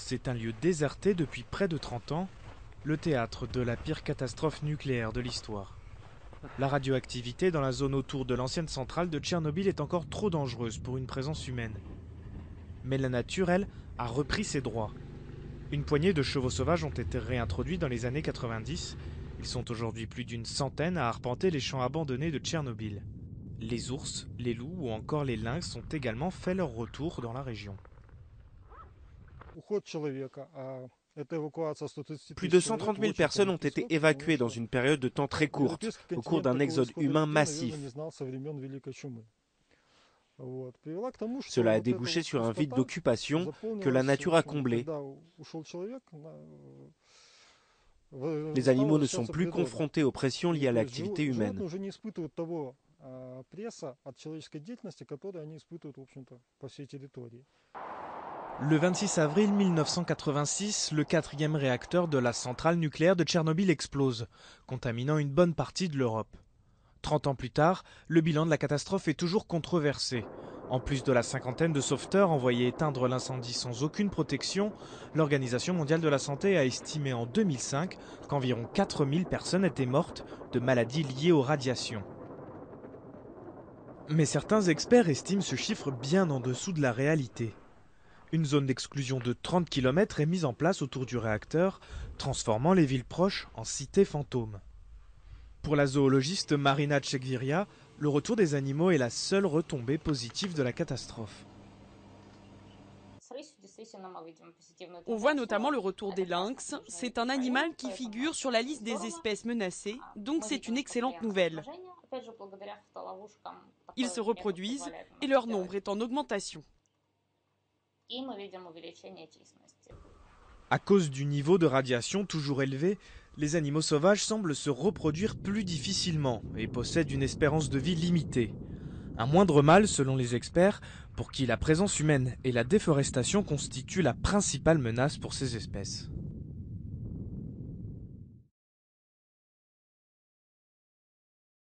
c'est un lieu déserté depuis près de 30 ans, le théâtre de la pire catastrophe nucléaire de l'histoire. La radioactivité dans la zone autour de l'ancienne centrale de Tchernobyl est encore trop dangereuse pour une présence humaine. Mais la nature, elle, a repris ses droits. Une poignée de chevaux sauvages ont été réintroduits dans les années 90. Ils sont aujourd'hui plus d'une centaine à arpenter les champs abandonnés de Tchernobyl. Les ours, les loups ou encore les lynx ont également fait leur retour dans la région. Plus de 130 000 personnes ont été évacuées dans une période de temps très courte, au cours d'un exode humain massif. Cela a débouché sur un vide d'occupation que la nature a comblé. Les animaux ne sont plus confrontés aux pressions liées à l'activité humaine. Le 26 avril 1986, le 4e réacteur de la centrale nucléaire de Tchernobyl explose, contaminant une bonne partie de l'Europe. 30 ans plus tard, le bilan de la catastrophe est toujours controversé. En plus de la cinquantaine de sauveteurs envoyés éteindre l'incendie sans aucune protection, l'Organisation mondiale de la santé a estimé en 2005 qu'environ 4000 personnes étaient mortes de maladies liées aux radiations. Mais certains experts estiment ce chiffre bien en dessous de la réalité. Une zone d'exclusion de 30 km est mise en place autour du réacteur, transformant les villes proches en cités fantômes. Pour la zoologiste Marina Tchekviria, le retour des animaux est la seule retombée positive de la catastrophe. On voit notamment le retour des lynx. C'est un animal qui figure sur la liste des espèces menacées, donc c'est une excellente nouvelle. Ils se reproduisent et leur nombre est en augmentation. À cause du niveau de radiation toujours élevé, les animaux sauvages semblent se reproduire plus difficilement et possèdent une espérance de vie limitée. Un moindre mal, selon les experts, pour qui la présence humaine et la déforestation constituent la principale menace pour ces espèces.